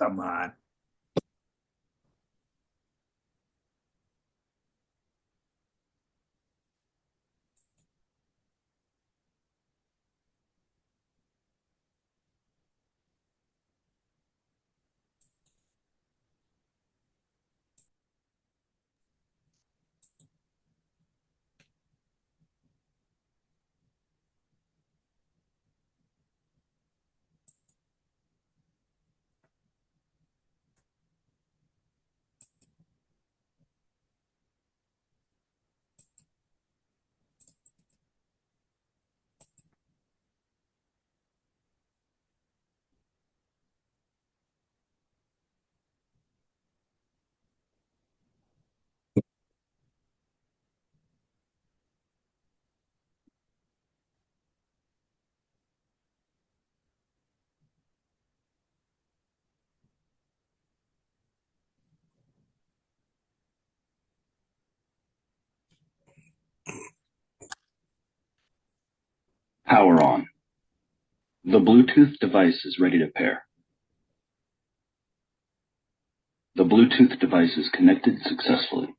Come on. Power on. The Bluetooth device is ready to pair. The Bluetooth device is connected successfully.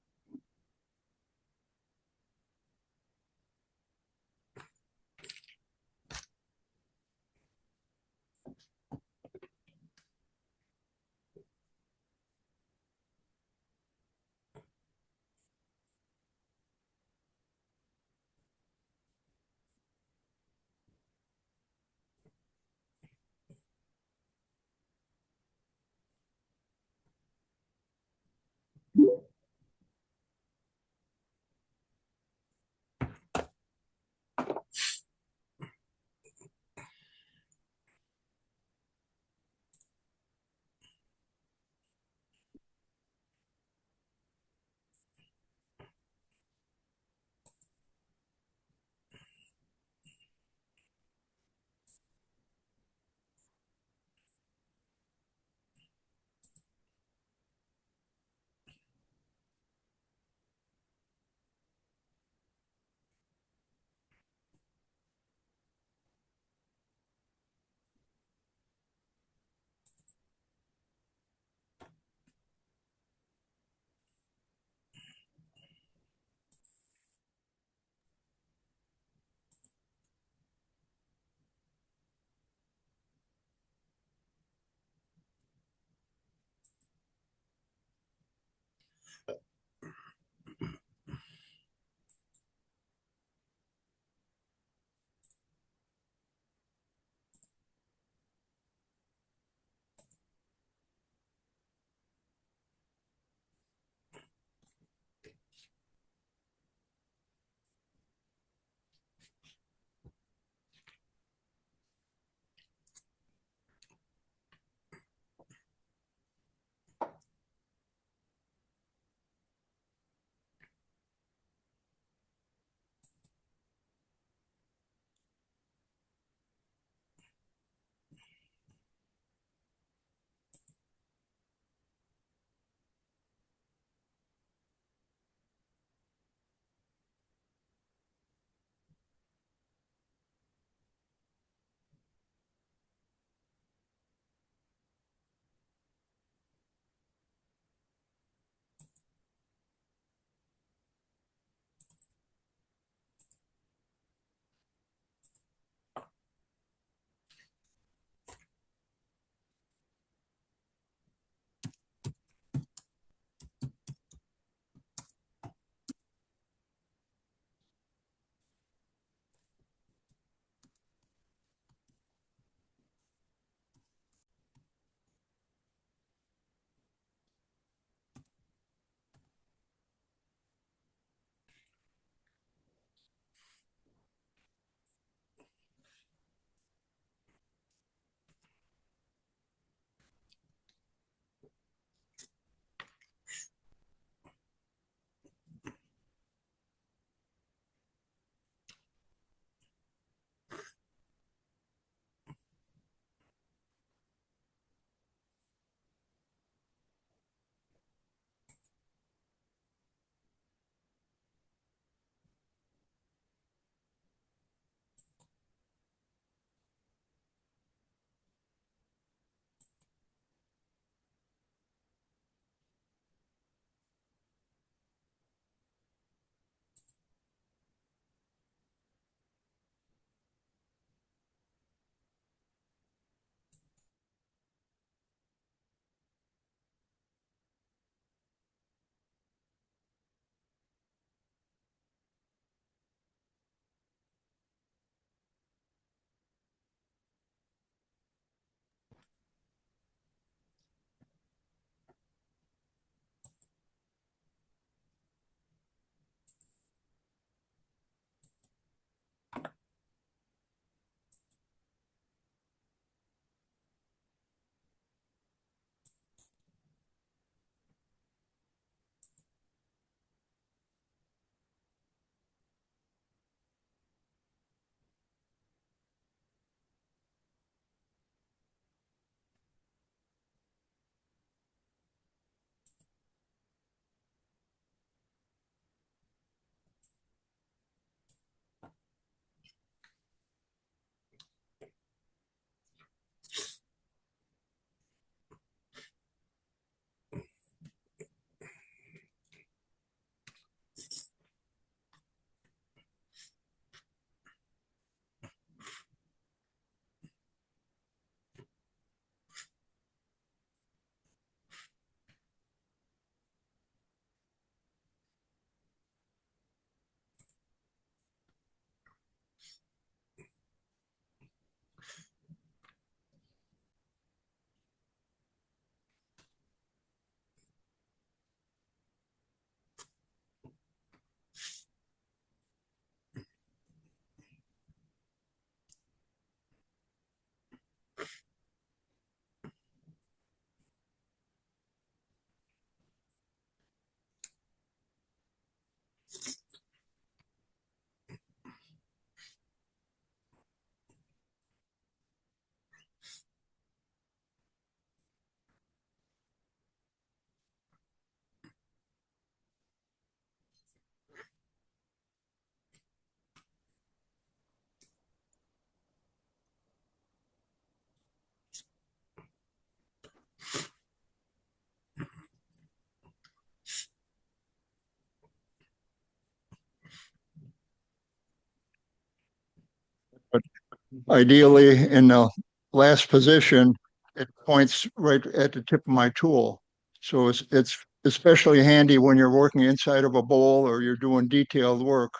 Ideally, in the last position, it points right at the tip of my tool. So it's especially handy when you're working inside of a bowl or you're doing detailed work.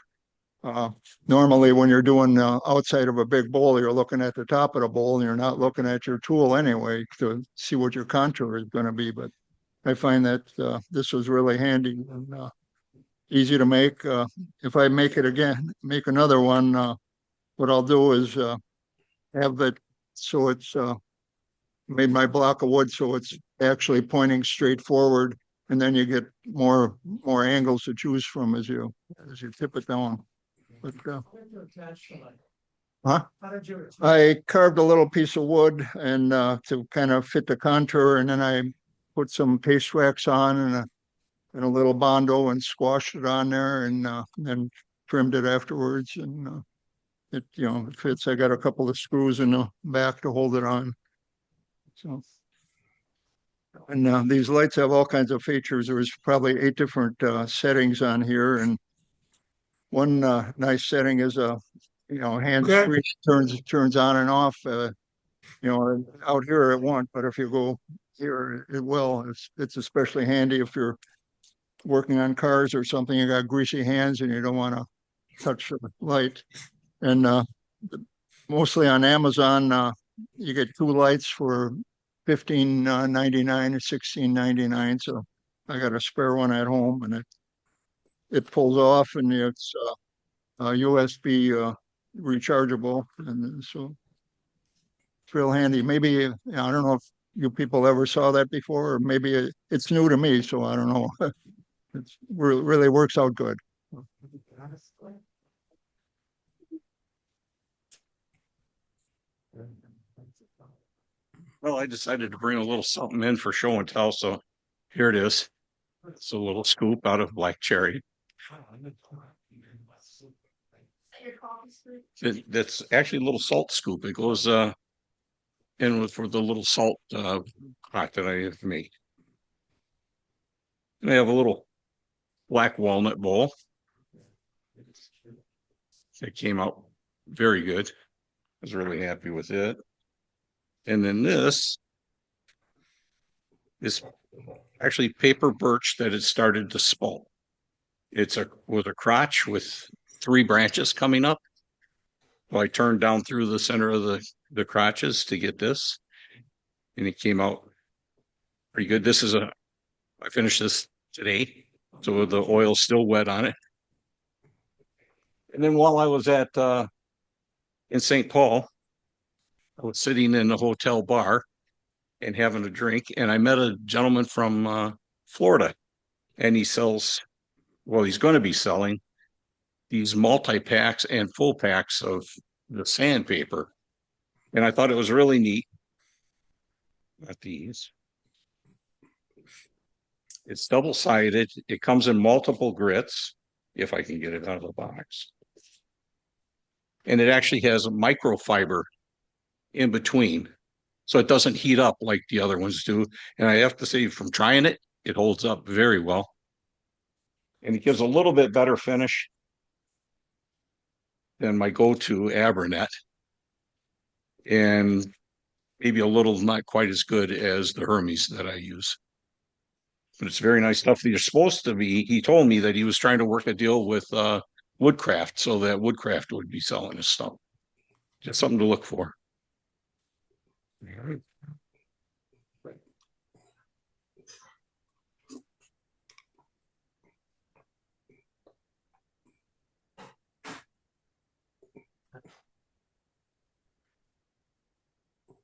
Uh, Normally, when you're doing outside of a big bowl, you're looking at the top of the bowl and you're not looking at your tool anyway to see what your contour is going to be. But I find that this was really handy and easy to make. If I make it again, make another one, what I'll do is have it so it's made my block of wood so it's actually pointing straight forward, and then you get more angles to choose from as you tip it down. But huh? I carved a little piece of wood and to kind of fit the contour, and then I put some paste wax on and a little Bondo and squashed it on there, and then trimmed it afterwards. And it fits. I got a couple of screws in the back to hold it on. So, and these lights have all kinds of features. There's probably 8 different settings on here, and one nice setting is hands free, turns on and off. Out here it won't, but if you go here, it will. It's especially handy if you're working on cars or something. You got greasy hands and you don't want to touch the light. And mostly on Amazon, you get 2 lights for 15.99 or 16.99. So I got a spare one at home, and it pulls off, and it's USB rechargeable, and so it's real handy. Maybe I don't know if you people ever saw that before, or maybe it's new to me, so I don't know. It really works out good. Well, I decided to bring a little something in for show and tell, so here it is. It's a little scoop out of black cherry. That's actually a little salt scoop. It goes in with for the little salt pot that I have made. And I have a little black walnut bowl. It came out very good. I was really happy with it. And then this is actually paper birch that had started to spout. It's with a crotch with 3 branches coming up. So I turned down through the center of the crotches to get this, and it came out pretty good. I finished this today, so the oil's still wet on it. And then while I was in St. Paul, I was sitting in a hotel bar and having a drink, and I met a gentleman from Florida, and he's going to be selling these multi-packs and full packs of the sandpaper. And I thought it was really neat. Got these. It's double-sided. It comes in multiple grits, if I can get it out of the box. And it actually has a microfiber in between, so it doesn't heat up like the other ones do. And I have to say, from trying it, it holds up very well. And it gives a little bit better finish than my go-to Abernet. And maybe a little not quite as good as the Hermes that I use. But it's very nice stuff. You're supposed to be, he told me that he was trying to work a deal with Woodcraft so that Woodcraft would be selling his stuff. Just something to look for.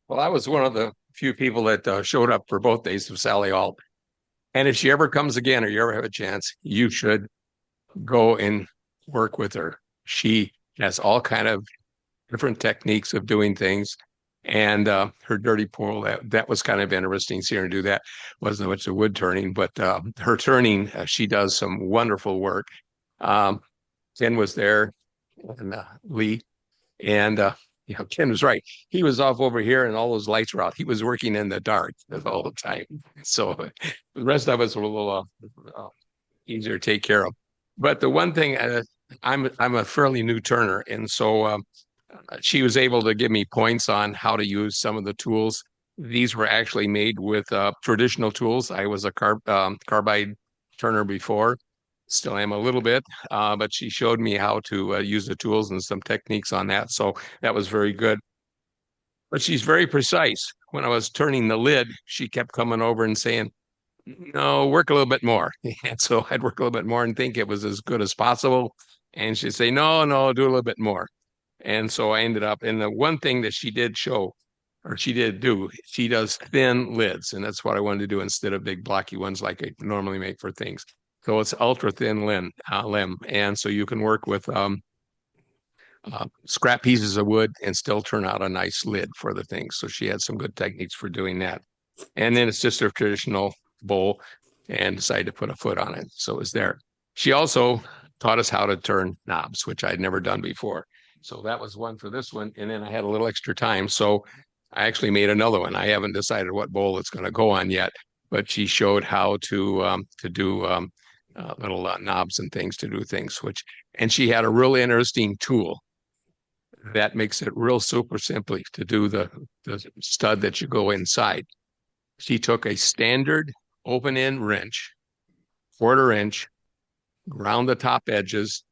Well, I was one of the few people that showed up for both days of Sally Hall. And if she ever comes again, or you ever have a chance, you should go and work with her. She has all kind of different techniques of doing things. And her dirty pool, that was kind of interesting seeing her do that. Wasn't much of wood turning, but her turning, she does some wonderful work. Um, Ken was there, and Lee, and Ken was right. He was off over here, and all those lights were out. He was working in the dark all the time. So the rest of us were a little easier to take care of. But the one thing, I'm a fairly new turner, and so she was able to give me points on how to use some of the tools. These were actually made with traditional tools. I was a carbide turner before, still am a little bit, but she showed me how to use the tools and some techniques on that. So that was very good. But she's very precise. When I was turning the lid, she kept coming over and saying, no, work a little bit more. And so I'd work a little bit more and think it was as good as possible. And she'd say, no, no, do a little bit more. And so I ended up, and the one thing that she did show, or she did do, she does thin lids. And that's what I wanted to do instead of big blocky ones like I normally make for things. So it's ultra thin limb. And so you can work with scrap pieces of wood and still turn out a nice lid for the thing. So she had some good techniques for doing that. And then it's just a traditional bowl and decided to put a foot on it. So it was there. She also taught us how to turn knobs, which I'd never done before. So that was one for this one. And then I had a little extra time. So I actually made another one. I haven't decided what bowl it's going to go on yet, but she showed how to do little knobs and things to do things, and she had a really interesting tool that makes it real super simply to do the stud that you go inside. She took a standard open end wrench, 1/4 inch, ground the top edges,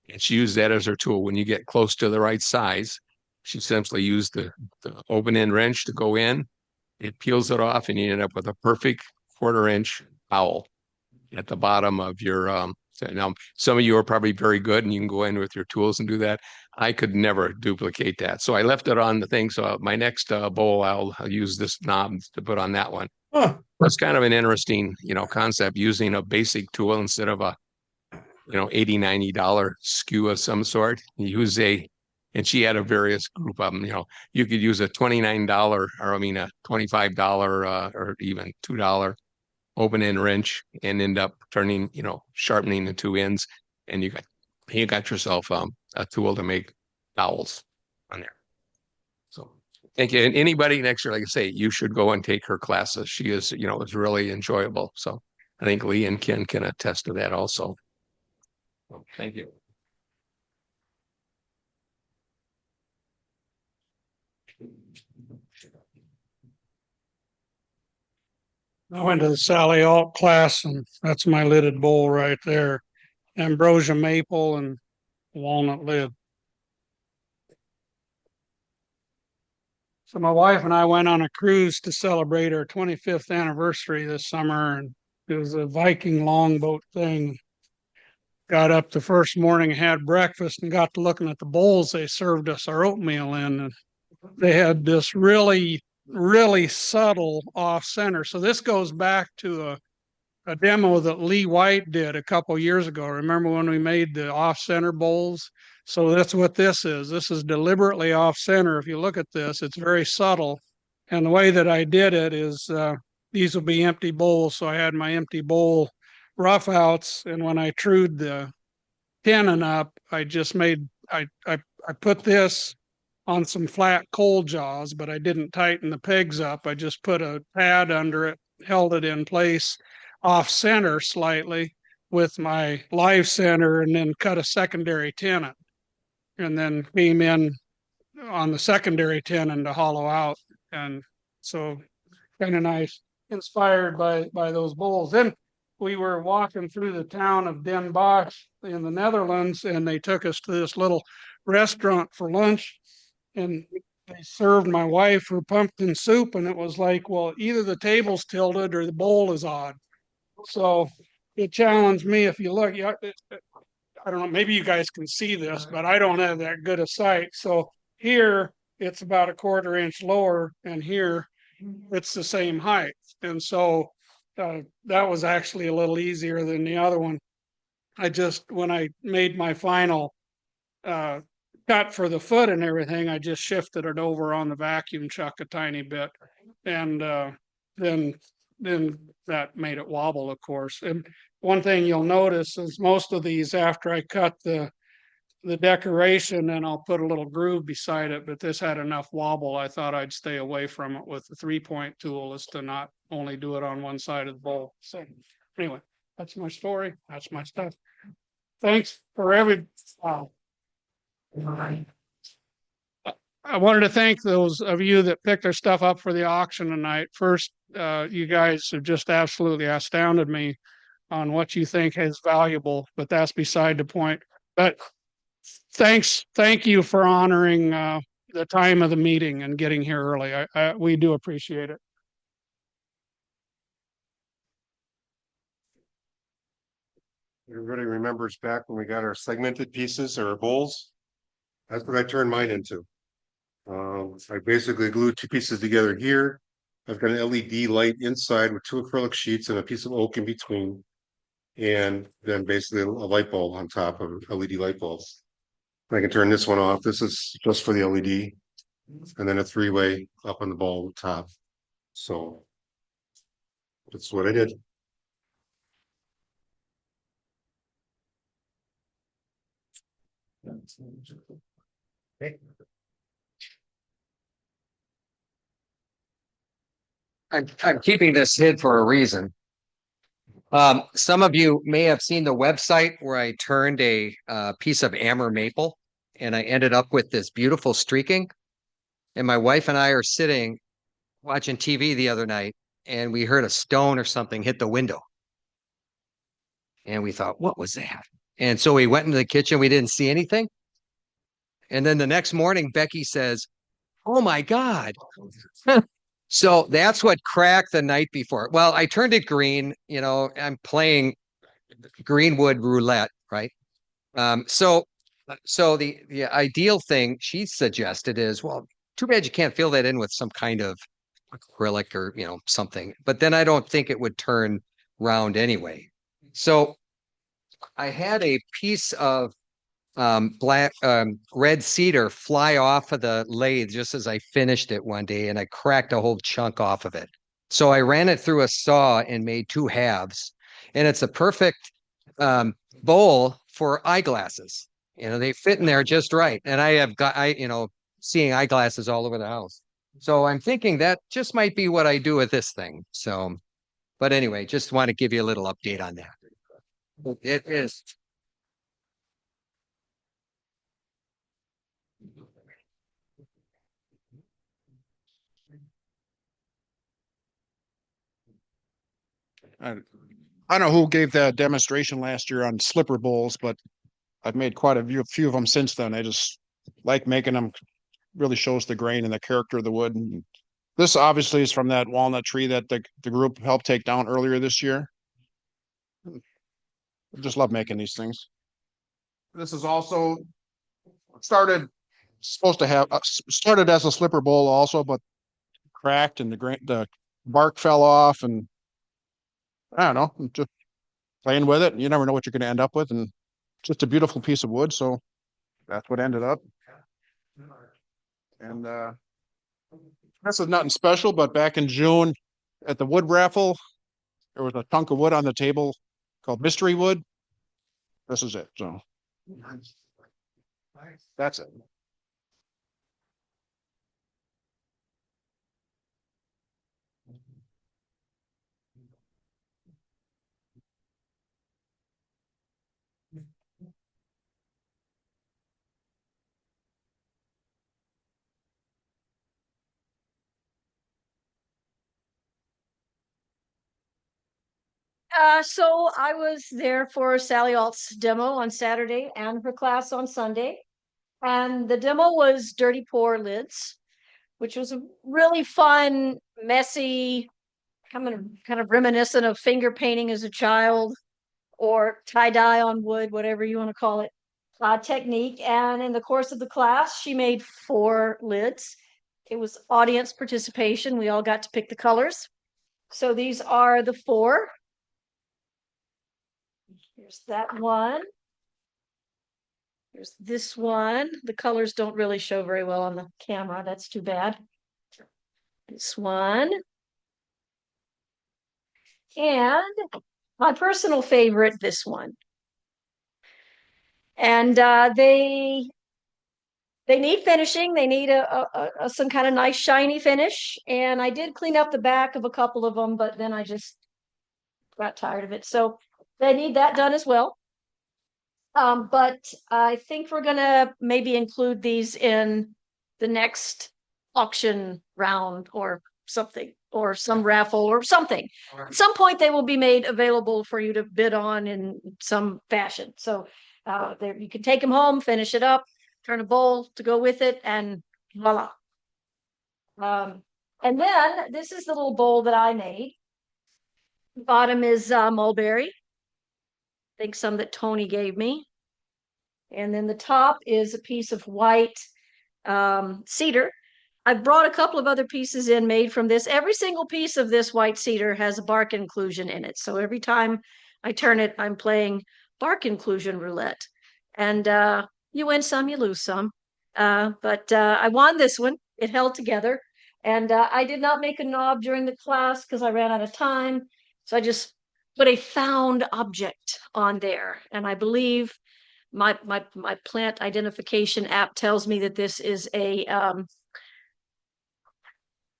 and she used that as her tool. When you get close to the right size, she simply used the open end wrench to go in. It peels it off, and you end up with a perfect 1/4 inch dowel at the bottom of your. Now, some of you are probably very good, and you can go in with your tools and do that. I could never duplicate that, so I left it on the thing. So my next bowl, I'll use this knob to put on that one. Huh. That's kind of an interesting, concept, using a basic tool instead of a, $80-$90 SKU of some sort. You use and she had a various group of them. You could use a $29 or a $25 or even $2 open end wrench and end up turning, sharpening the two ends, and you got yourself a tool to make dowels on there. So thank you. And anybody next year, like I say, you should go and take her classes. She is, it's really enjoyable. So I think Lee and Ken can attest to that also. So, thank you. I went to the Sally Alt class, and that's my lidded bowl right there. Ambrosia maple and walnut lid. So my wife and I went on a cruise to celebrate our 25th anniversary this summer, and it was a Viking longboat thing. Got up the first morning, had breakfast, and got to looking at the bowls they served us our oatmeal in. And they had this really subtle off center. So this goes back to a demo that Lee White did a couple years ago. Remember when we made the off center bowls? So that's what this is. This is deliberately off center. If you look at this, it's very subtle. And the way that I did it is these will be empty bowls. So I had my empty bowl rough outs. And when I trued the tenon up, I just I put this on some flat coal jaws, but I didn't tighten the pegs up. I just put a pad under it, held it in place off center slightly with my live center, and then cut a secondary tenon, and then came in on the secondary tenon to hollow out. And so kind of nice, inspired by those bowls. Then we were walking through the town of Den Bosch in the Netherlands, and they took us to this little restaurant for lunch. And they served my wife her pumpkin soup, and it was like, well, either the table's tilted or the bowl is odd. So it challenged me. If you look, I don't know, maybe you guys can see this, but I don't have that good a sight. So here it's about a 1/4 inch lower, and here it's the same height. And so that was actually a little easier than the other one. When I made my final cut for the foot and everything, I just shifted it over on the vacuum chuck a tiny bit, and then that made it wobble, of course. And one thing you'll notice is most of these, after I cut the decoration, and I'll put a little groove beside it, but this had enough wobble, I thought I'd stay away from it with the 3-point tool, is to not only do it on one side of the bowl. So anyway, that's my story. That's my stuff. Thanks for I wanted to thank those of you that picked our stuff up for the auction tonight. First, you guys have just absolutely astounded me on what you think is valuable, but that's beside the point. But thank you for honoring the time of the meeting and getting here early. We do appreciate it. Everybody remembers back when we got our segmented pieces or bowls? That's what I turned mine into. I basically glued two pieces together here. I've got an LED light inside with two acrylic sheets and a piece of oak in between. And then basically a light bulb on top of LED light bulbs. I can turn this one off. This is just for the LED. And then a three-way up on the bulb top. So that's what I did. I'm keeping this hid for a reason. Some of you may have seen the website where I turned a piece of amber maple and I ended up with this beautiful streaking. And my wife and I are sitting watching TV the other night and we heard a stone or something hit the window. And we thought, what was that? And so we went into the kitchen. We didn't see anything. And then the next morning, Becky says, oh my God. So that's what cracked the night before. Well, I turned it green. You know, I'm playing greenwood roulette, right? So the ideal thing she suggested is, well, too bad you can't fill that in with some kind of acrylic or something. But then I don't think it would turn round anyway. So I had a piece of black red cedar fly off of the lathe just as I finished it one day, and I cracked a whole chunk off of it. So I ran it through a saw and made two halves, and it's a perfect bowl for eyeglasses. They fit in there just right. And I have got seeing eyeglasses all over the house. So I'm thinking that just might be what I do with this thing. So, but anyway, just want to give you a little update on that. It is. I don't know who gave that demonstration last year on slipper bowls, but I've made quite a few of them since then. I just like making them. Really shows the grain and the character of the wood. And this obviously is from that walnut tree that the group helped take down earlier this year. I just love making these things. This is also started started as a slipper bowl also, but cracked and the bark fell off, and I don't know, just playing with it. You never know what you're going to end up with, and just a beautiful piece of wood. So that's what ended up. And this is nothing special, but back in June at the wood raffle, there was a chunk of wood on the table called mystery wood. This is it. So that's it. So I was there for Sally Alt's demo on Saturday and her class on Sunday. And the demo was Dirty Pour Lids, which was a really fun, messy, kind of reminiscent of finger painting as a child or tie-dye on wood, whatever you want to call it, technique. And in the course of the class, she made 4 lids. It was audience participation. We all got to pick the colors. So these are the 4. Here's that one. Here's this one. The colors don't really show very well on the camera. That's too bad. This one. And my personal favorite, this one. And they need finishing. They need some kind of nice shiny finish. And I did clean up the back of a couple of them, but then I just got tired of it. So they need that done as well. But I think we're gonna maybe include these in the next auction round or something, or some raffle or something. At some point, they will be made available for you to bid on in some fashion. So there, you can take them home, finish it up, turn a bowl to go with it, and voila. And then this is the little bowl that I made. Bottom is mulberry. I think some that Tony gave me. And then the top is a piece of white cedar. I brought a couple of other pieces in made from this. Every single piece of this white cedar has a bark inclusion in it. So every time I turn it, I'm playing bark inclusion roulette. And you win some, you lose some. But I won this one. It held together. And I did not make a knob during the class because I ran out of time. So I just put a found object on there. And I believe my plant identification app tells me that this is a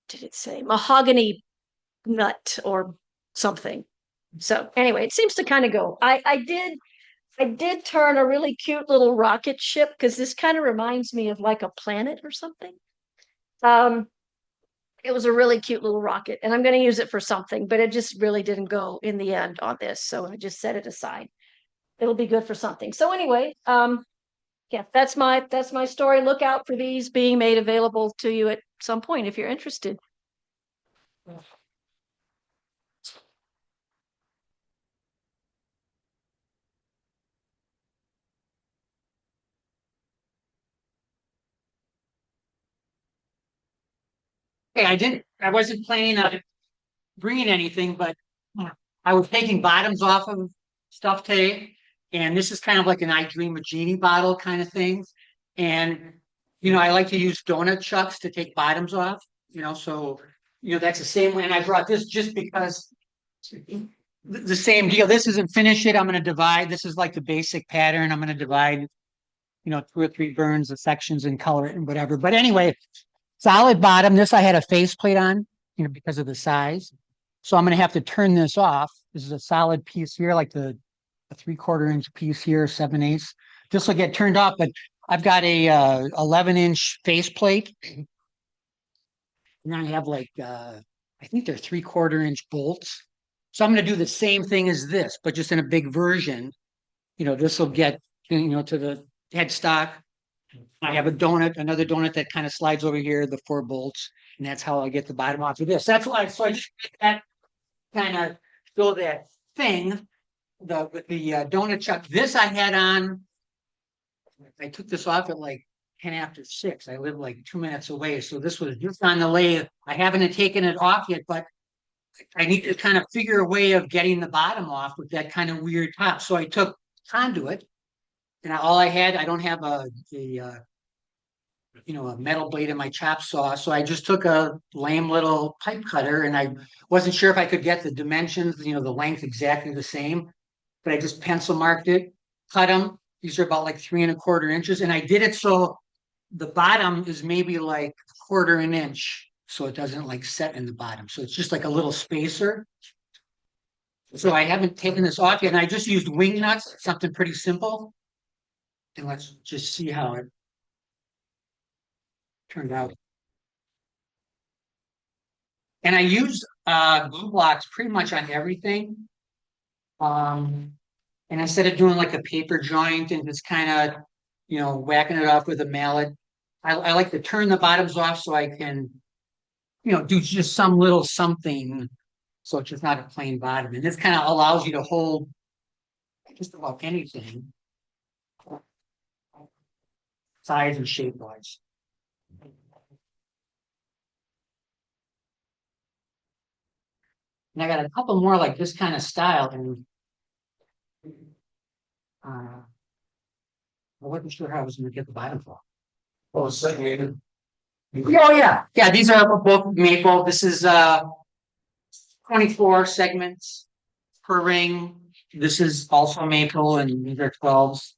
did it say mahogany nut or something. So anyway, it seems to kind of go. I did turn a really cute little rocket ship because this kind of reminds me of like a planet or something. It was a really cute little rocket, and I'm going to use it for something, but it just really didn't go in the end on this, so I just set it aside. It'll be good for something. So anyway, yeah, that's my story. Look out for these being made available to you at some point if you're interested. Hey, I wasn't planning on bringing anything, but I was taking bottoms off of stuff today. And this is kind of like an I Dream of Jeannie bottle kind of thing. And, I like to use donut chucks to take bottoms off, so, that's the same way. And I brought this just because the same deal. This isn't finish it. I'm going to divide. This is like the basic pattern. I'm going to divide, 2 or 3 burns of sections and color it and whatever. But anyway, solid bottom. This I had a faceplate on, because of the size. So I'm going to have to turn this off. This is a solid piece here, like a 3/4 inch piece here, 7/8. This will get turned off, but I've got a 11-inch faceplate. And I have like, I think they're 3/4 inch bolts. So I'm going to do the same thing as this, but just in a big version. This will get, to the headstock. I have another donut that kind of slides over here, the 4 bolts, and that's how I get the bottom off of this. That's why, so I just make that kind of show that thing, the donut chuck. This I had on, I took this off at like 10 after 6. I live like 2 minutes away. So this was just on the lathe. I haven't taken it off yet, but I need to kind of figure a way of getting the bottom off with that kind of weird top. So I took conduit, and I don't have a metal blade in my chop saw. So I just took a lame little pipe cutter, and I wasn't sure if I could get the dimensions, the length exactly the same, but I just pencil marked it, cut them. These are about like 3¼ inches. And I did it so the bottom is maybe like 1/4 inch. So it doesn't like set in the bottom. So it's just like a little spacer. So I haven't taken this off yet. And I just used wing nuts, something pretty simple. And let's just see how it turned out. And I use glue blocks pretty much on everything. And instead of doing like a paper joint and just kind of, whacking it off with a mallet, I like to turn the bottoms off so I can, do just some little something. So it's just not a plain bottom. And this kind of allows you to hold just about anything, size and shape wise. And I got a couple more like this kind of style, and I wasn't sure how I was going to get the bottom off. Oh, segmented. Oh yeah, these are both maple. This is 24 segments per ring. This is also maple, and these are 12s.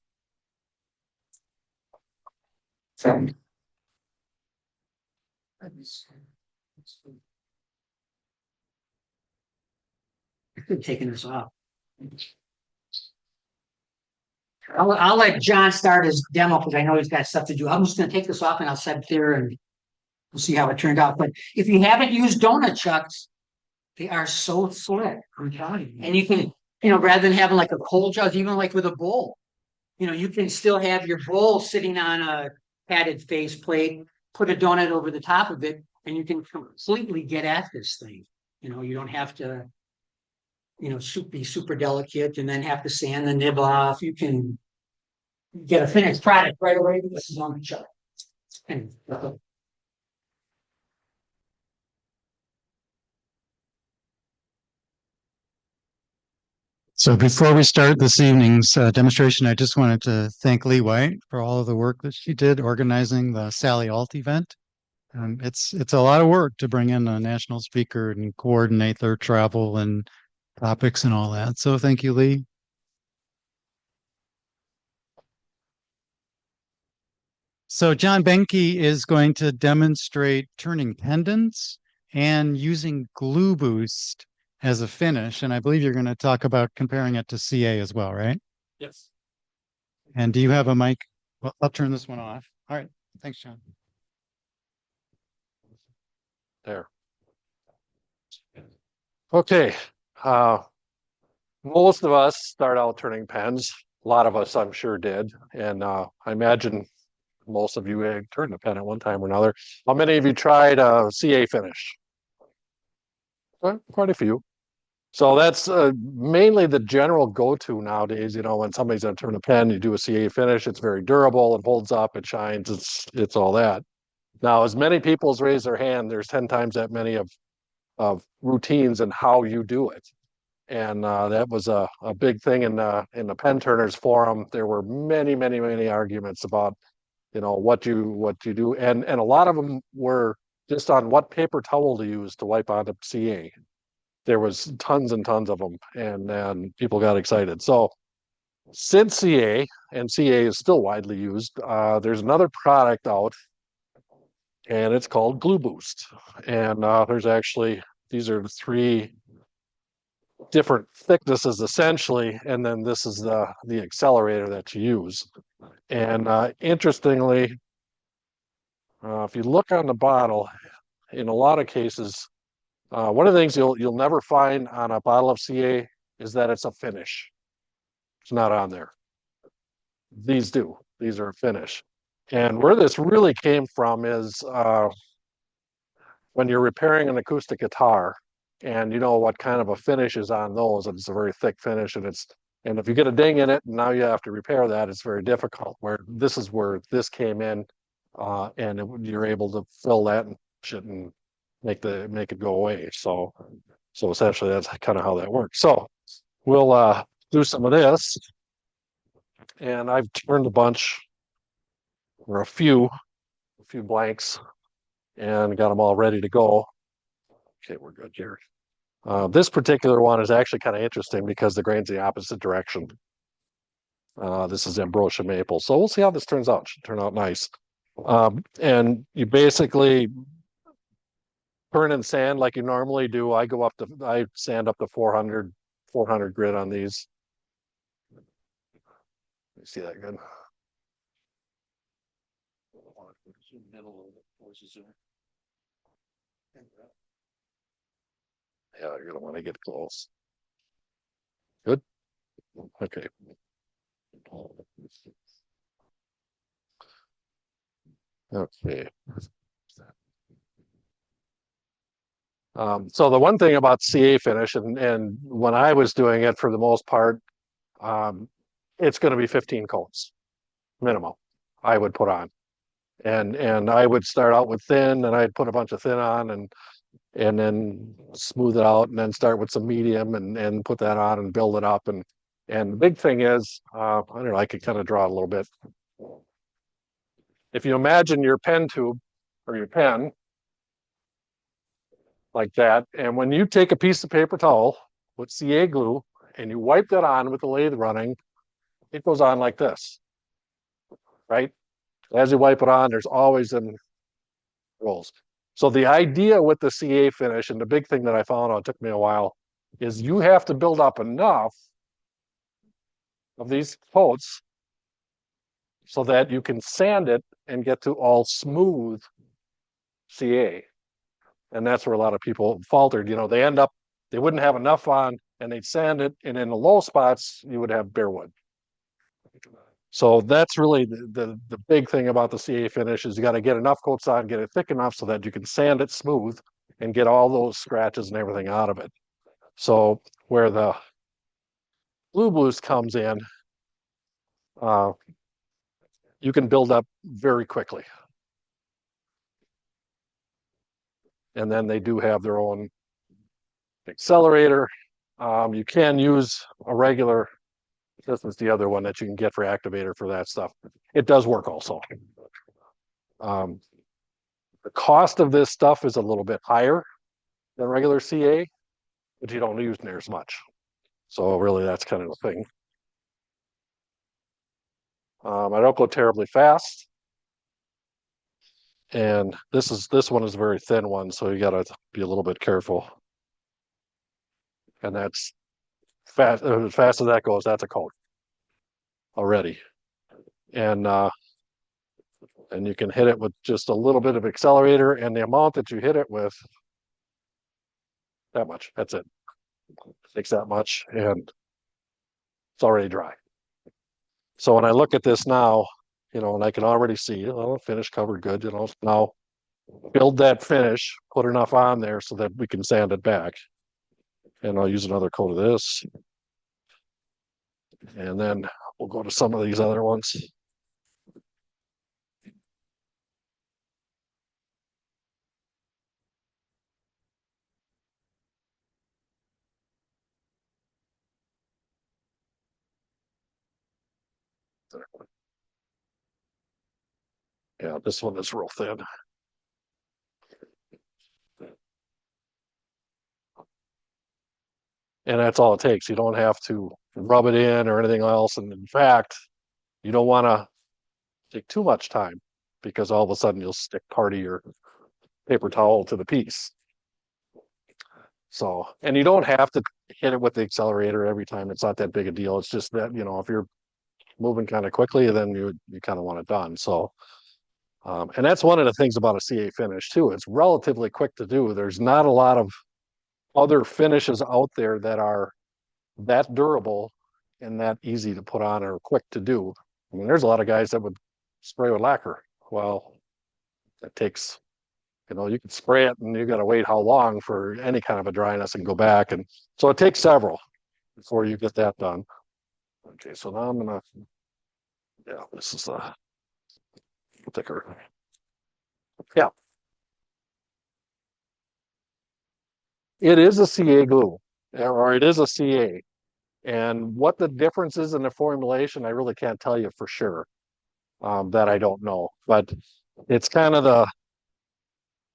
So. I could have taken this off. I'll let John start his demo because I know he's got stuff to do. I'm just gonna take this off and I'll set it there and we'll see how it turned out. But if you haven't used donut chucks, they are so slick. I'm telling you. And you can, rather than having like a cold jug, even like with a bowl, you can still have your bowl sitting on a padded face plate, put a donut over the top of it, and you can completely get at this thing. You don't have to, be super delicate and then have to sand the nib off. You can get a finished product right away. This is on the chuck. And So before we start this evening's demonstration, I just wanted to thank Lee White for all of the work that she did organizing the Sally Alt event. It's a lot of work to bring in a national speaker and coordinate their travel and topics and all that. So thank you, Lee. So John Benke is going to demonstrate turning pendants and using GluBoost as a finish. And I believe you're going to talk about comparing it to CA as well, right? Yes. And do you have a mic? Well, I'll turn this one off. All right. Thanks, John. There. Okay. Most of us start out turning pens. A lot of us, I'm sure, did. And I imagine most of you turned a pen at one time or another. How many of you tried a CA finish? Quite a few. So that's mainly the general go-to nowadays. When somebody's going to turn a pen, you do a CA finish. It's very durable. It holds up. It shines. It's all that. Now, as many people as raise their hand, there's 10 times that many of routines and how you do it. And that was a big thing in the pen turners forum. There were many, many, many arguments about what you do, and a lot of them were just on what paper towel to use to wipe on the CA. There was tons and tons of them, and people got excited. So since CA, and CA is still widely used, there's another product out, and it's called GluBoost. And there's actually, these are 3 different thicknesses essentially, and then this is the accelerator that you use. And interestingly, if you look on the bottle, in a lot of cases, one of the things you'll never find on a bottle of CA is that it's a finish. It's not on there. These do. These are a finish. And where this really came from is when you're repairing an acoustic guitar, and you know what kind of a finish is on those, and it's a very thick finish, and if you get a ding in it, and now you have to repair that, it's very difficult. Where this is where this came in, and you're able to fill that and shit and make it go away. So essentially that's kind of how that works. So we'll do some of this, and I've turned a bunch or a few blanks and got them all ready to go. Okay, we're good here. This particular one is actually kind of interesting because the grain's the opposite direction. This is ambrosia maple. So we'll see how this turns out. It should turn out nice. And you basically turn and sand like you normally do. I sand up to 400 grit on these. You see that good? Yeah, you're gonna want to get close. Good. Okay. Okay. So the one thing about CA finish, and when I was doing it, for the most part, it's going to be 15 coats minimum I would put on, and I would start out with thin, and I'd put a bunch of thin on, and then smooth it out, and then start with some medium, and put that on and build it up, and the big thing is, I don't know, I could kind of draw it a little bit. If you imagine your pen tube or your pen like that, and when you take a piece of paper towel with CA glue and you wipe that on with the lathe running, it goes on like this, right? As you wipe it on, there's always some rolls. So the idea with the CA finish, and the big thing that I found out, it took me a while, is you have to build up enough of these coats so that you can sand it and get to all smooth CA. And that's where a lot of people faltered. You know, they wouldn't have enough on and they'd sand it. And in the low spots, you would have bare wood. So that's really the big thing about the CA finish is you got to get enough coats on, get it thick enough so that you can sand it smooth and get all those scratches and everything out of it. So where the GluBoost comes in, you can build up very quickly. And then they do have their own accelerator. You can use a regular, this is the other one that you can get for activator for that stuff. It does work also. The cost of this stuff is a little bit higher than regular CA, but you don't use near as much. So really that's kind of the thing. I don't go terribly fast. And this one is a very thin one, so you gotta be a little bit careful. And that's fast, as fast as that goes, that's a coat already. And you can hit it with just a little bit of accelerator, and the amount that you hit it with, that much, that's it. Takes that much, and it's already dry. So when I look at this now, you know, and I can already see, oh, finish covered good, you know, now build that finish, put enough on there so that we can sand it back. And I'll use another coat of this. And then we'll go to some of these other ones. Yeah, this one is real thin. And that's all it takes. You don't have to rub it in or anything else. And in fact, you don't want to take too much time because all of a sudden you'll stick part of your paper towel to the piece. So, and you don't have to hit it with the accelerator every time. It's not that big a deal. It's just that, you know, if you're moving kind of quickly, then you kind of want it done. So, and that's one of the things about a CA finish too. It's relatively quick to do. There's not a lot of other finishes out there that are that durable and that easy to put on or quick to do. I mean, there's a lot of guys that would spray with lacquer. Well, it takes, you know, you can spray it and you got to wait how long for any kind of a dryness and go back. And so it takes several before you get that done. Okay, so now I'm gonna, yeah, this is a thicker. Yeah. It is a CA glue, or it is a CA. And what the difference is in the formulation, I really can't tell you for sure. That I don't know, but it's kind of the,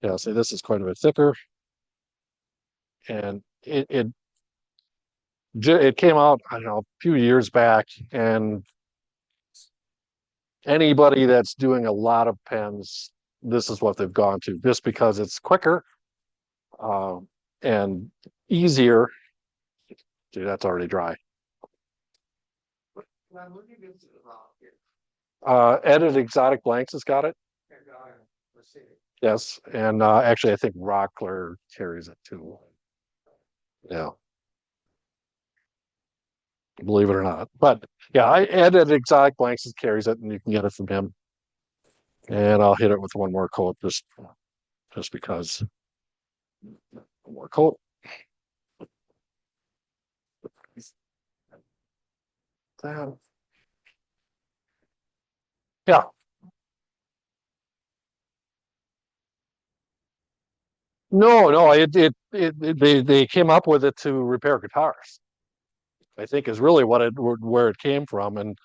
yeah, see, this is quite a bit thicker. And it came out, I don't know, a few years back, and anybody that's doing a lot of pens, this is what they've gone to, just because it's quicker and easier. See, that's already dry. Edit Exotic Blanks has got it. Yes, and actually I think Rockler carries it too. Yeah. Believe it or not. But yeah, I Edit Exotic Blanks carries it and you can get it from him. And I'll hit it with one more coat just because. One more coat. Yeah. No, they came up with it to repair guitars. I think is really where it came from, and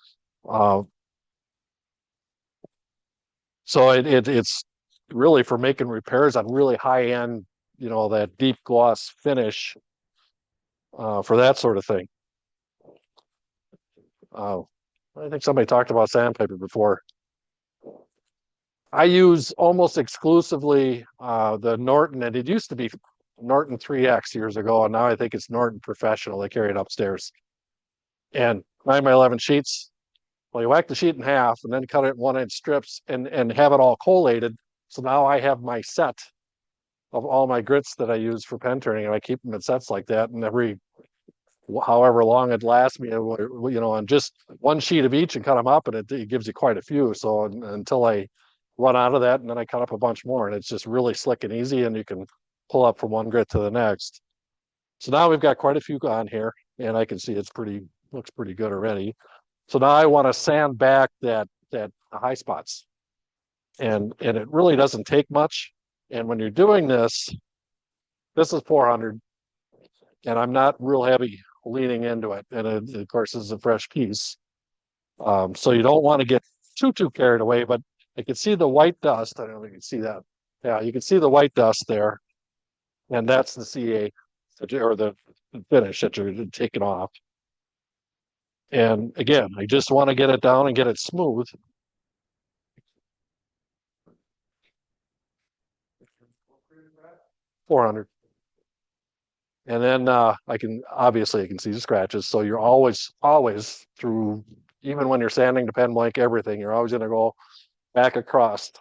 so it's really for making repairs on really high end, you know, that deep gloss finish for that sort of thing. I think somebody talked about sandpaper before. I use almost exclusively the Norton, and it used to be Norton 3X years ago, and now I think it's Norton Professional. They carry it upstairs. And 9x11 sheets, Well, you whack the sheet in half and then cut it in 1-inch strips and have it all collated. So now I have my set of all my grits that I use for pen turning, and I keep them in sets like that. And every however long it lasts me, you know, on just one sheet of each and cut them up, and it gives you quite a few. So until I run out of that, and then I cut up a bunch more, and it's just really slick and easy, and you can pull up from one grit to the next. So now we've got quite a few on here, and I can see looks pretty good already. So now I want to sand back that high spots. And it really doesn't take much. And when you're doing this is 400, and I'm not real heavy leaning into it. And of course, this is a fresh piece. So you don't want to get too carried away, but I can see the white dust. I don't know if you can see that. Yeah, you can see the white dust there. And that's the CA or the finish that you're taking off. And again, I just want to get it down and get it smooth. $400. And then I can see the scratches. So you're always through, even when you're sanding the pen blank, everything, you're always going to go back across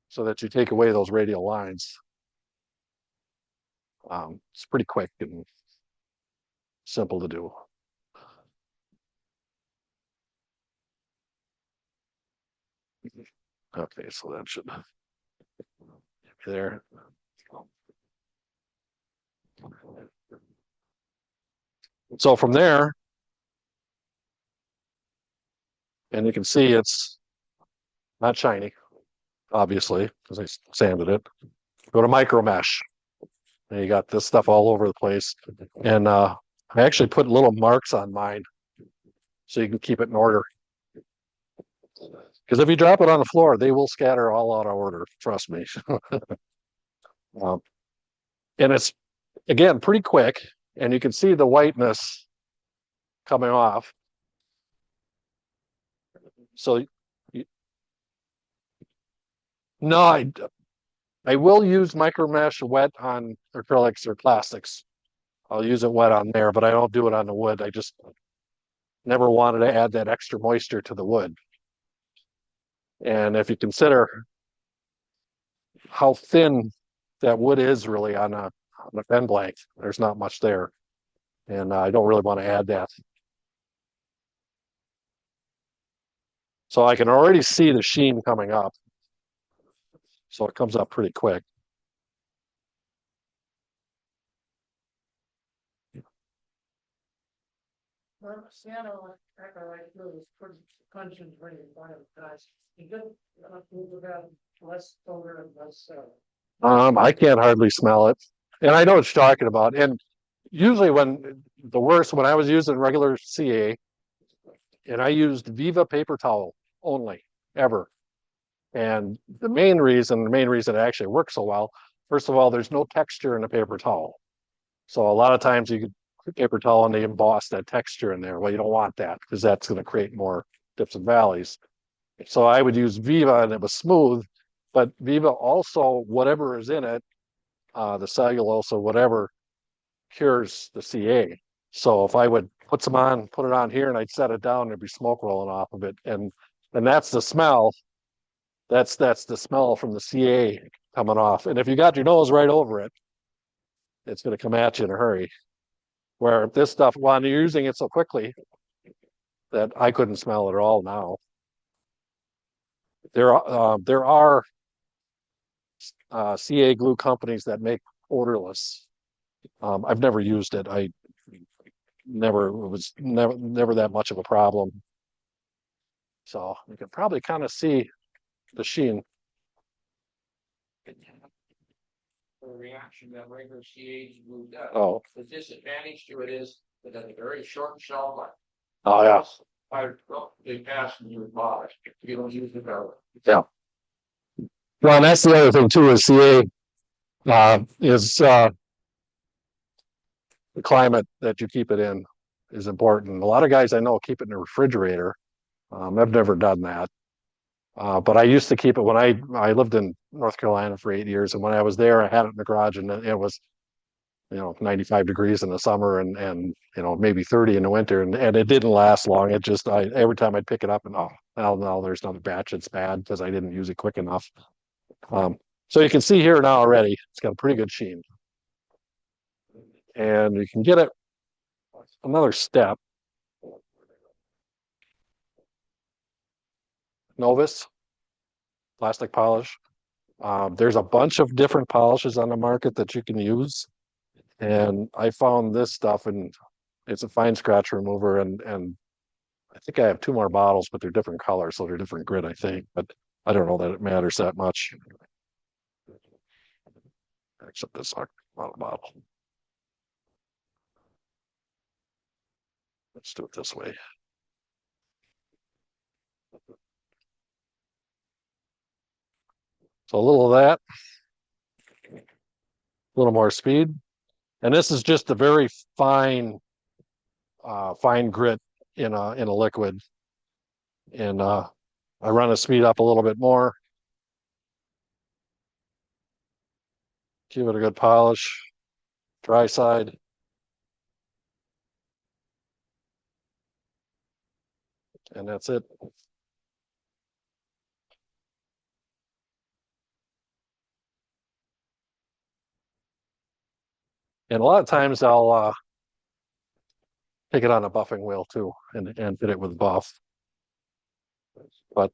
so that you take away those radial lines. It's pretty quick and simple to do. Okay, so that should be there. So from there, and you can see it's not shiny, obviously, because I sanded it. Go to micro mesh. And you got this stuff all over the place. And I actually put little marks on mine so you can keep it in order. Because if you drop it on the floor, they will scatter all out of order. Trust me. And it's, again, pretty quick. And you can see the whiteness coming off. So, no, I will use micro mesh wet on acrylics or plastics. I'll use it wet on there, but I don't do it on the wood. I just never wanted to add that extra moisture to the wood. And if you consider how thin that wood is really on a pen blank, there's not much there. And I don't really want to add that. So I can already see the sheen coming up. So it comes up pretty quick. I can't hardly smell it. And I know what you're talking about. And usually when I was using regular CA, and I used Viva paper towel only, ever. And the main reason it actually works so well, first of all, there's no texture in a paper towel. So a lot of times you could put paper towel and they emboss that texture in there. Well, you don't want that because that's going to create more dips and valleys. So I would use Viva and it was smooth, but Viva also, whatever is in it, the cellulose or whatever, cures the CA. So if I would put it on here and I'd set it down, there'd be smoke rolling off of it. And that's the smell. That's the smell from the CA coming off. And if you got your nose right over it, it's going to come at you in a hurry. Where this stuff, while you're using it so quickly, that I couldn't smell it at all now. There are CA glue companies that make odorless. I've never used it. It was never that much of a problem. So you can probably kind of see the sheen. Reaction that regular CA glue does. Oh. The disadvantage to it is that it has a very short shelf life. Oh yeah. They pass in your body. You don't use it ever. Yeah. Well, and that's the other thing too is CA is the climate that you keep it in is important. A lot of guys I know keep it in a refrigerator. I've never done that. But I used to keep it when I lived in North Carolina for 8 years. And when I was there, I had it in the garage and it was 95 degrees in the summer and maybe 30 in the winter, and it didn't last long. It just every time I'd pick it up and now there's another batch that's bad because I didn't use it quick enough. So you can see here now already it's got a pretty good sheen, and you can get it another step. Novus plastic polish. There's a bunch of different polishes on the market that you can use, and I found this stuff, and it's a fine scratch remover, and I think I have 2 more bottles, but they're different colors, so they're different grit, I think, but I don't know that it matters that much. Except this bottle. Let's do it this way. So a little of that, a little more speed. And this is just a very fine grit in a liquid. And I run the speed up a little bit more. Give it a good polish. Dry side. And that's it. And a lot of times I'll take it on a buffing wheel too and hit it with buff. But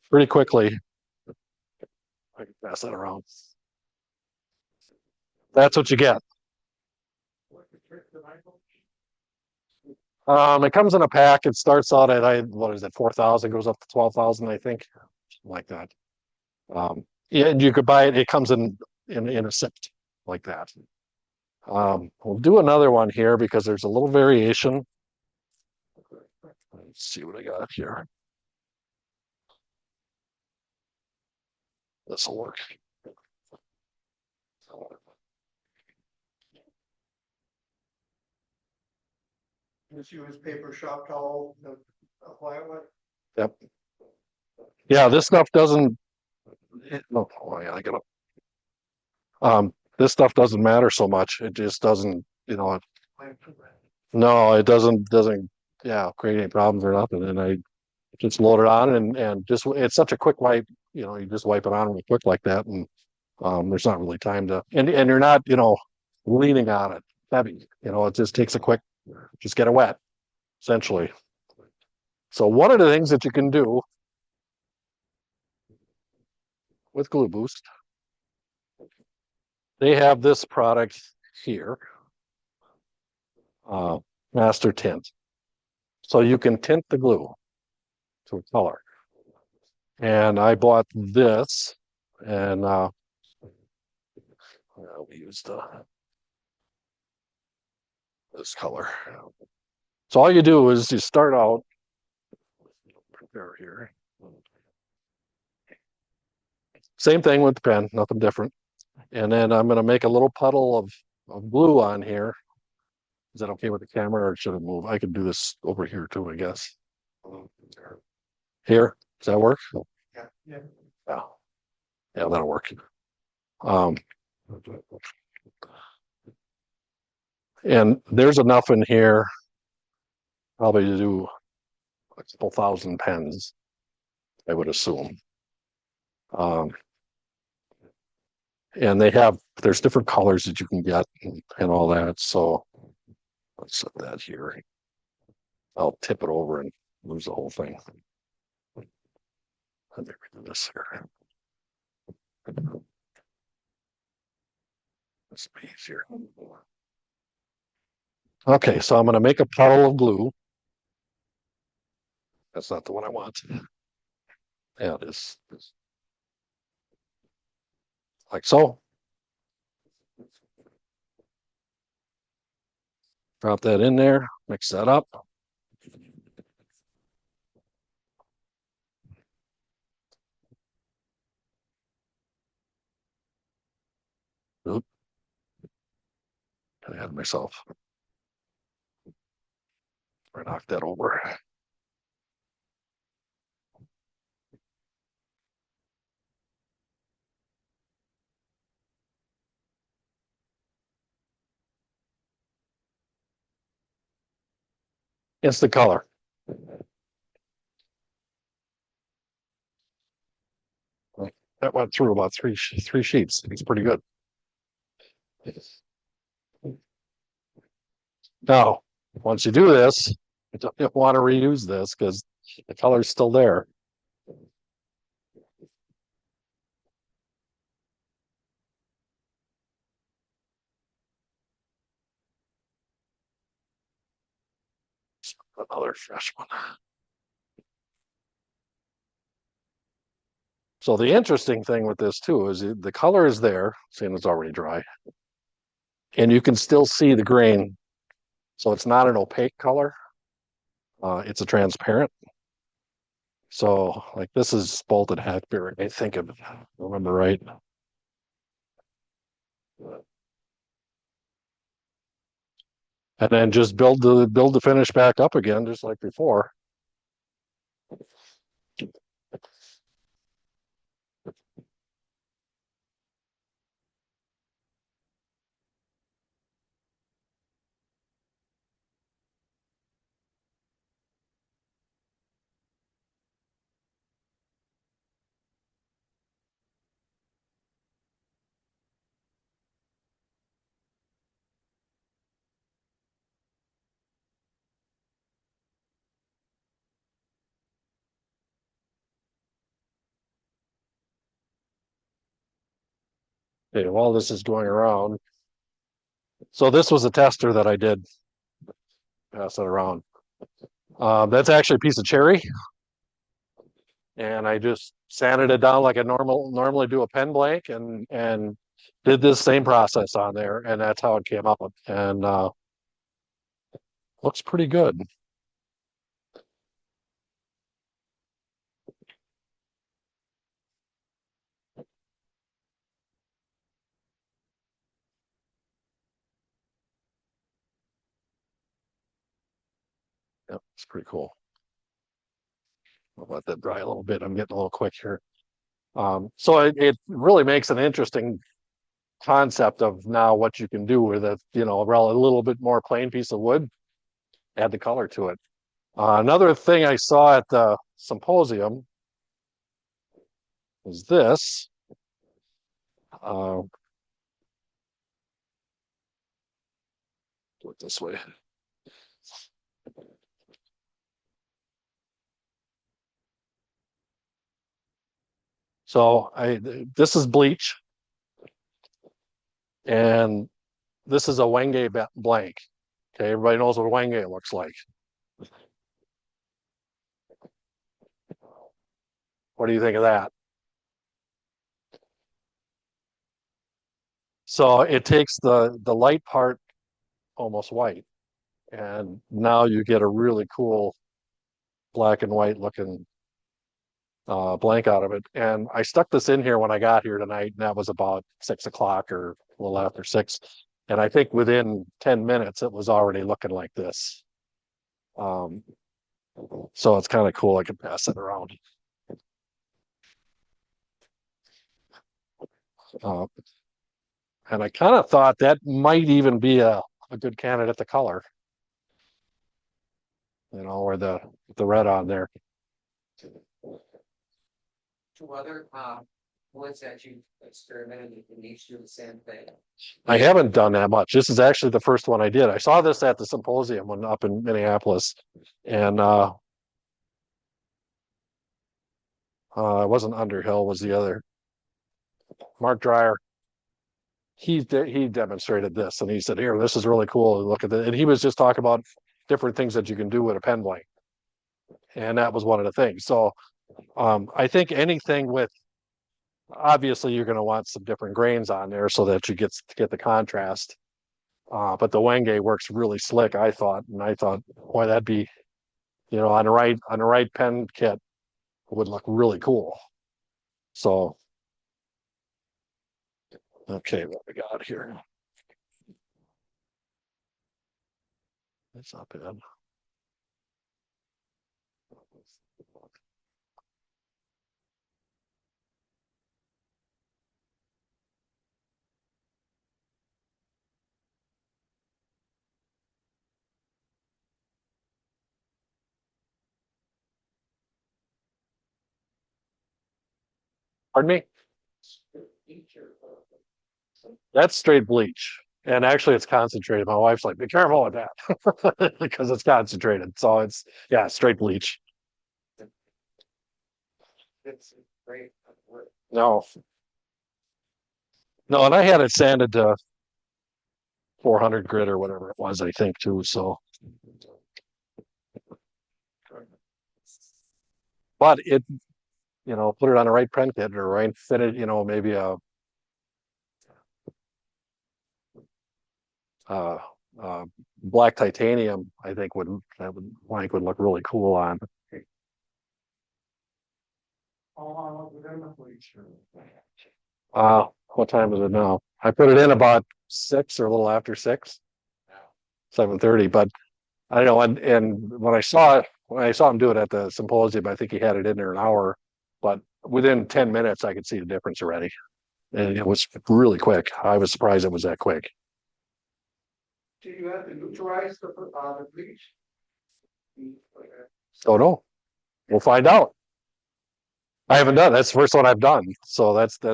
pretty quickly, I can pass that around. That's what you get. It comes in a pack. It starts out at what is it, 4,000, goes up to 12,000, I think, something like that. Yeah, and you could buy it. It comes in a set like that. We'll do another one here because there's a little variation. Let's see what I got here. This will work. Just use paper shop towel to apply it with. Yep. Yeah, this stuff doesn't. Oh yeah, I got it. This stuff doesn't matter so much. It just doesn't. No, it doesn't. Yeah, create any problems or nothing. And I just load it on and just it's such a quick wipe. You just wipe it on real quick like that, and there's not really time to. And you're not leaning on it heavy. It just takes a quick. Just get it wet, essentially. So one of the things that you can do with GluBoost, they have this product here, Master Tint. So you can tint the glue to a color. And I bought this, and we used this color. So all you do is you start out here. Same thing with the pen, nothing different. And then I'm going to make a little puddle of glue on here. Is that okay with the camera, or should it move? I could do this over here too, I guess. Here, does that work? Yeah. Yeah, that'll work. And there's enough in here probably to do a couple thousand pens, I would assume. And there's different colors that you can get and all that. So let's set that here. I'll tip it over and lose the whole thing. And there we go, this here. This be easier. Okay, so I'm going to make a puddle of glue. That's not the one I want. Yeah, it is. Like so. Drop that in there, mix that up. Oop. I had myself. I knocked that over. It's the color. That went through about three sheets. It's pretty good. Now, once you do this, you don't want to reuse this because the color's still there. Another fresh one. So the interesting thing with this too is the color is there, seeing it's already dry, and you can still see the grain. So it's not an opaque color. It's a transparent. So like this is bolted hackberry, I think, if I remember right. And then just build the finish back up again, just like before. Okay, while this is going around. So this was a tester that I did pass it around. That's actually a piece of cherry. And I just sanded it down like I normally do a pen blank and did this same process on there, and that's how it came out. And looks pretty good. Yep, it's pretty cool. I'll let that dry a little bit. I'm getting a little quick here. So it really makes an interesting concept of now what you can do with a a little bit more plain piece of wood, add the color to it. Another thing I saw at the symposium is this. Do it this way. So this is bleach, and this is a Wenge blank. Okay, everybody knows what a Wenge looks like. What do you think of that? So it takes the light part almost white, and now you get a really cool black and white looking blank out of it. And I stuck this in here when I got here tonight, and that was about 6 o'clock or a little after 6. And I think within 10 minutes, it was already looking like this. So it's kind of cool. I can pass it around. And I kind of thought that might even be a good candidate to color. Or the red on there. Two other woods that you experimented with, and each do the same thing. I haven't done that much. This is actually the first one I did. I saw this at the symposium when up in Minneapolis, and it wasn't Underhill, was the other. Mark Dreyer. He demonstrated this, and he said, "Here, this is really cool. Look at it." And he was just talking about different things that you can do with a pen blank, and that was one of the things. So, I think anything with, obviously, you're going to want some different grains on there so that you get the contrast. But the Wenge works really slick, I thought, and I thought, boy, that'd be, on the right pen kit, would look really cool. So, okay, what we got here? That's not bad. Pardon me? That's straight bleach. And actually it's concentrated. My wife's like, be careful with that because it's concentrated. So it's, yeah, straight bleach. No. No, and I had it sanded to 400 grit or whatever it was, I think too. So, but it, put it on the right print kit or right fitted, maybe uh, black titanium, I think would look really cool on. What time is it now? I put it in about 6 or a little after 6, 7:30. But I don't know. And when I saw him do it at the symposium, I think he had it in there an hour. But within 10 minutes, I could see the difference already, and it was really quick. I was surprised it was that quick. Do you have to neutralize the bleach? Oh no, we'll find out. I haven't done. That's the first one I've done. So that's. I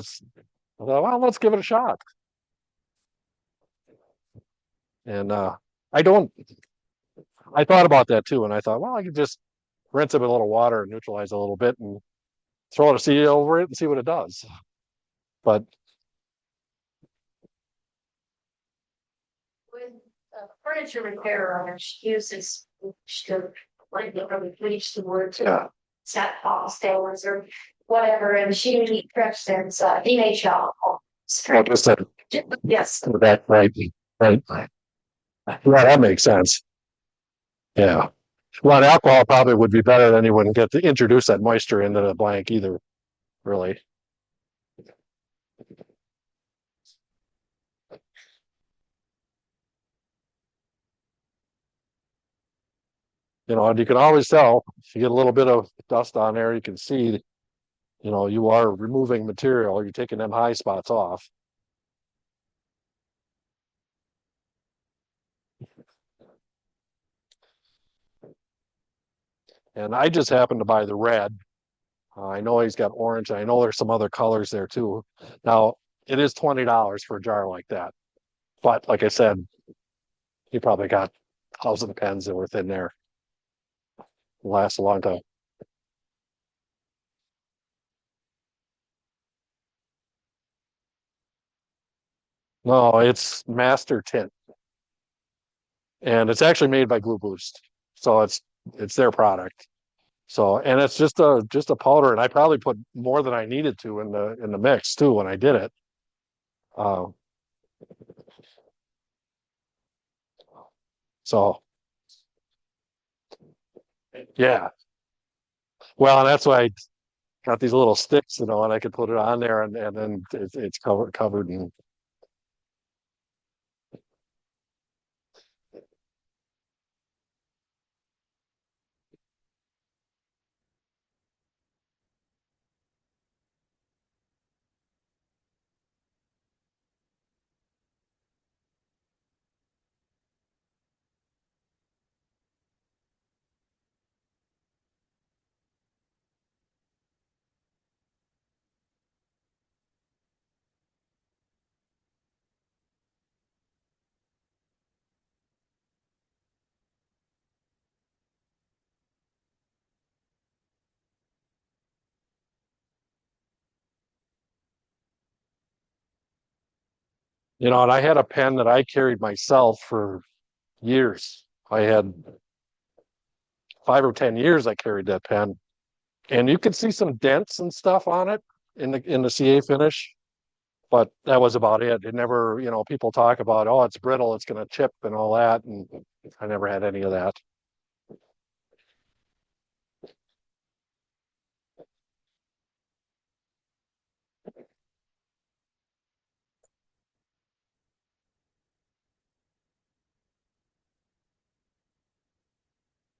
thought, well, let's give it a shot. And I don't. I thought about that too, and I thought, well, I could just rinse it with a little water and neutralize a little bit, and throw a seed over it and see what it does. But With furniture repair, she uses bleach to like literally bleach the wood to yeah, set off stains or whatever, and she preps and NHL. well, just that. Yes. That right, right. Yeah, that makes sense. Yeah. Well, alcohol probably would be better than you wouldn't get to introduce that moisture into the blank either, really. And you can always tell if you get a little bit of dust on there, you can see, you are removing material, you're taking them high spots off. And I just happened to buy the red. I know he's got orange. And I know there's some other colors there too. Now, it is $20 for a jar like that. But like I said, he probably got 1,000 pens that were within there. Last a long time. No, it's Master Tint. And it's actually made by GluBoost. So it's their product. So, and it's just a powder, and I probably put more than I needed to in the mix too when I did it. Uh, so yeah. Well, and that's why I got these little sticks, and I could put it on there, and then it's covered in. And I had a pen that I carried myself for years. I had 5 or 10 years I carried that pen, and you could see some dents and stuff on it in the CA finish, but that was about it. It never, people talk about, oh, it's brittle, it's going to chip and all that, and I never had any of that.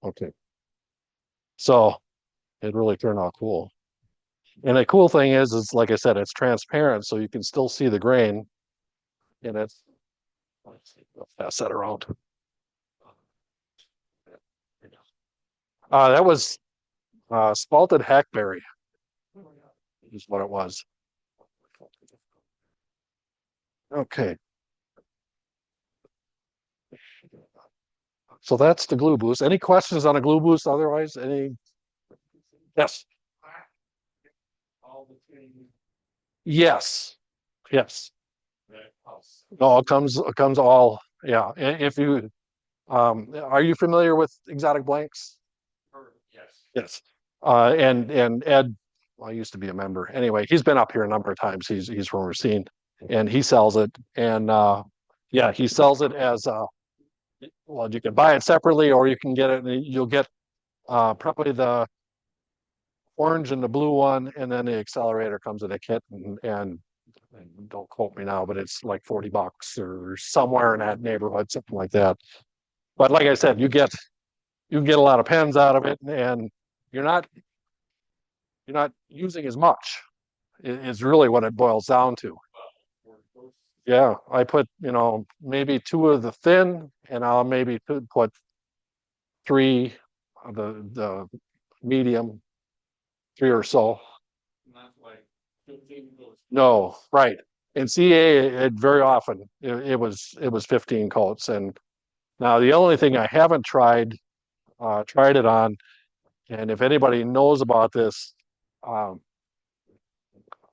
Okay, so it really turned out cool. And the cool thing is like I said, it's transparent, so you can still see the grain, and it's. Let's see, I'll pass that around. That was spalted hackberry, is what it was. Okay. So that's the GluBoost. Any questions on a GluBoost otherwise? Any? Yes. Yes. Yes. No, it comes all, yeah. If you, are you familiar with exotic blanks? Yes. And Ed, well, I used to be a member. Anyway, he's been up here a number of times. He's from Racine, and he sells it. And yeah, he sells it as well, you can buy it separately or you can get it, and you'll get probably the orange and the blue one, and then the accelerator comes in a kit, and don't quote me now, but it's like $40 or somewhere in that neighborhood, something like that. But like I said, you can get a lot of pens out of it, and you're not using as much. Is really what it boils down to. Yeah, I put, maybe two of the thin, and I'll maybe put three of the medium, three or so. No, right. In CA, it very often it was 15 coats. And now the only thing I haven't tried it on, and if anybody knows about this, um,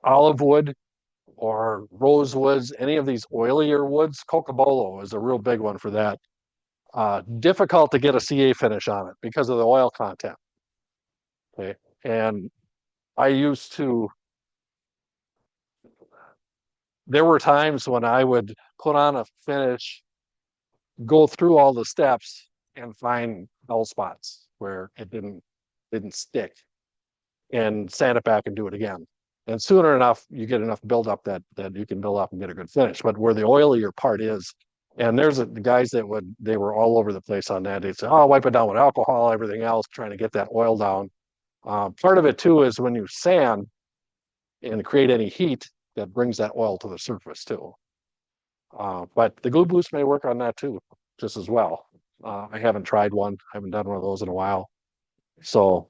olive wood or rosewoods, any of these oilier woods, cocobolo is a real big one for that. Difficult to get a CA finish on it because of the oil content. Okay, and I used to. There were times when I would put on a finish, go through all the steps, and find dull spots where it didn't stick, and sand it back and do it again. And sooner enough, you get enough buildup that you can build up and get a good finish. But where the oilier part is, and the guys that they were all over the place on that. They'd say, "Oh, wipe it down with alcohol, everything else, trying to get that oil down." Part of it too is when you sand and create any heat, that brings that oil to the surface too. But the GluBoost may work on that too, just as well. I haven't tried one. I haven't done one of those in a while. So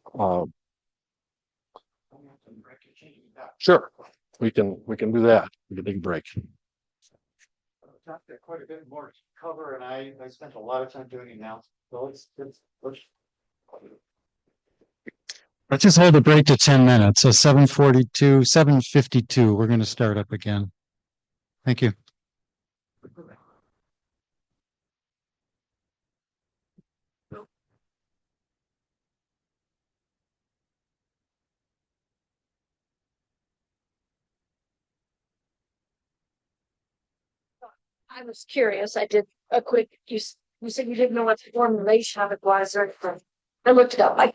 sure, we can do that. We can take a break. Quite a bit more to cover, and I spent a lot of time doing it now. So let's just hold the break to 10 minutes. So 7:42, 7:52, we're going to start up again. Thank you. I was curious. I did a quick, you said you didn't know what the formulation of it was, or I looked it up.